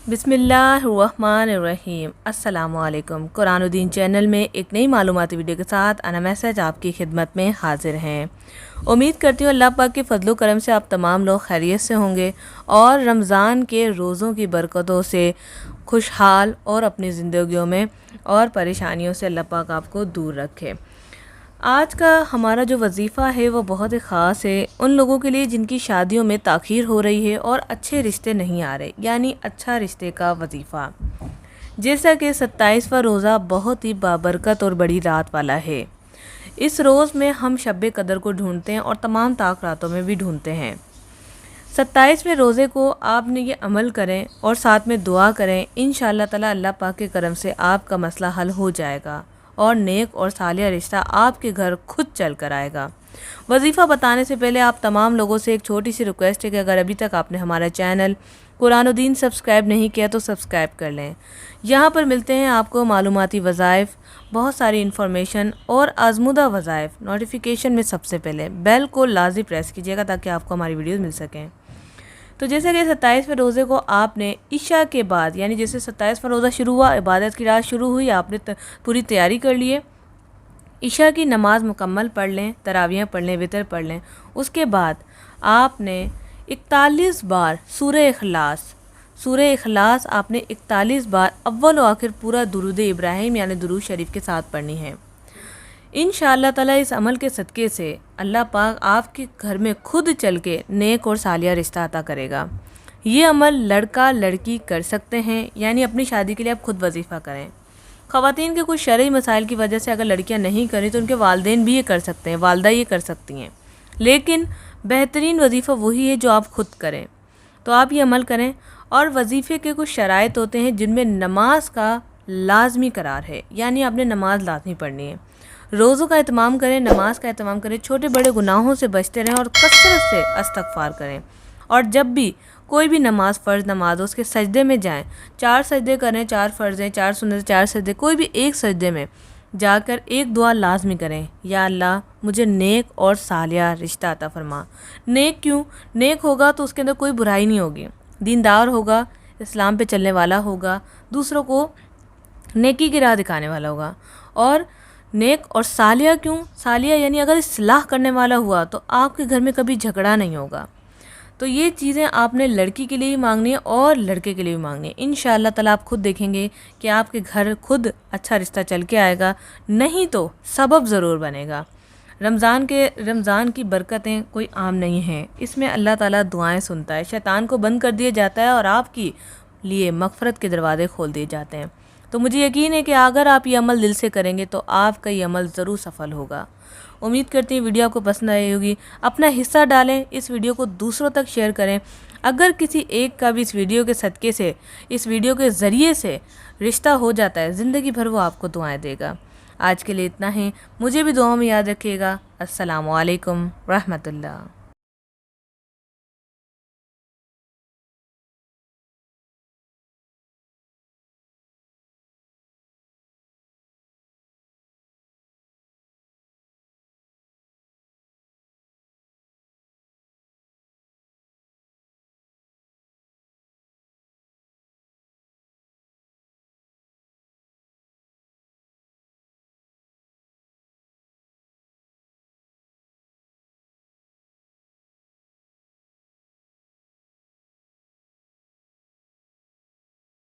बिस्मिल्लाहिर्रहमानिर्रहीम। अस्सलामुअलैकुम। कुरानुद्दीन चैनल में एक नई मालूमाती वीडियो के साथ अना मैसेज आपकी खिदमत में हाजिर हैं। उम्मीद करती हूँ अल्लाह पाक के फजलो करम से आप तमाम लोग खैरियत से होंगे और रमज़ान के रोज़ों की बरकतों से खुशहाल और अपनी ज़िंदगियों में और परेशानियों से अल्लाह पाक आपको दूर रखे। आज का हमारा जो वजीफ़ा है वो बहुत ही ख़ास है उन लोगों के लिए जिनकी शादियों में ताख़ीर हो रही है और अच्छे रिश्ते नहीं आ रहे, यानी अच्छा रिश्ते का वजीफ़ा। जैसा कि 27वां रोज़ा बहुत ही बाबरकत और बड़ी रात वाला है। इस रोज़ में हम शब कदर को ढूंढते हैं और तमाम ताक रातों में भी ढूंढते हैं। 27वें रोज़े को आपने ये अमल करें और साथ में दुआ करें, इंशाअल्लाह ताला अल्लाह पाक के करम से आपका मसला हल हो जाएगा और नेक और सालिया रिश्ता आपके घर खुद चल कर आएगा। वजीफ़ा बताने से पहले आप तमाम लोगों से एक छोटी सी रिक्वेस्ट है कि अगर अभी तक आपने हमारा चैनल कुरानुद्दीन सब्सक्राइब नहीं किया तो सब्सक्राइब कर लें। यहाँ पर मिलते हैं आपको मालूमाती वज़ाइफ, बहुत सारी इन्फॉर्मेशन और आज़मूदा वज़ाइफ। नोटिफिकेशन में सबसे पहले बेल को लाजमी प्रेस कीजिएगा ताकि आपको हमारी वीडियोज़ मिल सकें। तो जैसे कि 27वें रोज़े को आपने इशा के बाद, यानी जैसे 27वां रोज़ा शुरू हुआ, इबादत की रात शुरू हुई, आपने पूरी तैयारी कर ली है, इशा की नमाज़ मुकम्मल पढ़ लें, तरावियाँ पढ़ लें, वितर पढ़ लें। उसके बाद आपने 41 बार सूरह इखलास आपने 41 बार अव्वल व आखिर पूरा दुरूद इब्राहिम यानी दुरूद शरीफ के साथ पढ़नी है। इंशाअल्लाह ताला इस अमल के सदक़े से अल्लाह पाक आपके घर में खुद चल के नेक और सालिया रिश्ता अता करेगा। ये अमल लड़का लड़की कर सकते हैं, यानी अपनी शादी के लिए आप खुद वजीफ़ा करें। ख़वातीन के कुछ शरई मसाइल की वजह से अगर लड़कियां नहीं करें तो उनके वालिदैन भी ये कर सकते हैं, वालदा ये कर सकती हैं, लेकिन बेहतरीन वजीफ़ा वही है जो आप खुद करें। तो आप ये अमल करें। और वजीफ़े के कुछ शराइत होते हैं जिनमें नमाज का लाजमी करार है, यानी आपने नमाज लाजमी पढ़नी है। रोज़ों का एहतमाम करें, नमाज का एहतमाम करें, छोटे बड़े गुनाहों से बचते रहें और कसरत से इस्तग़फ़ार करें। और जब भी कोई भी नमाज फ़र्ज़ नमाज हो उसके सजदे में जाएं, 4 सजदे करें, 4 फ़र्ज़ हैं, 4 सुन्नत, 4 सजदे, कोई भी एक सजदे में जाकर एक दुआ लाजमी करें, या अल्लाह मुझे नेक और सालिया रिश्ता अता फरमा। नेक क्यों? नेक होगा तो उसके अंदर कोई बुराई नहीं होगी, दीनदार होगा, इस्लाम पे चलने वाला होगा, दूसरों को नेकी की राह दिखाने वाला होगा। और नेक और सालिया क्यों? सालिया यानी अगर इस्लाह करने वाला हुआ तो आपके घर में कभी झगड़ा नहीं होगा। तो ये चीज़ें आपने लड़की के लिए भी मांगनी है और लड़के के लिए भी मांगनी है। इंशाअल्लाह ताला आप खुद देखेंगे कि आपके घर खुद अच्छा रिश्ता चल के आएगा, नहीं तो सबब ज़रूर बनेगा। रमज़ान की बरकतें कोई आम नहीं हैं, इसमें अल्लाह ताला दुआएं सुनता है, शैतान को बंद कर दिया जाता है और आपकी लिए मग़फ़िरत के दरवाज़े खोल दिए जाते हैं। तो मुझे यकीन है कि अगर आप ये अमल दिल से करेंगे तो आपका ये अमल ज़रूर सफल होगा। उम्मीद करती हूँ वीडियो आपको पसंद आई होगी। अपना हिस्सा डालें, इस वीडियो को दूसरों तक शेयर करें। अगर किसी एक का भी इस वीडियो के सदक़े से, इस वीडियो के ज़रिए से रिश्ता हो जाता है, ज़िंदगी भर वो आपको दुआएं देगा। आज के लिए इतना ही, मुझे भी दुआओं में याद रखिएगा। अस्सलामु अलैकुम रहमतुल्लाह।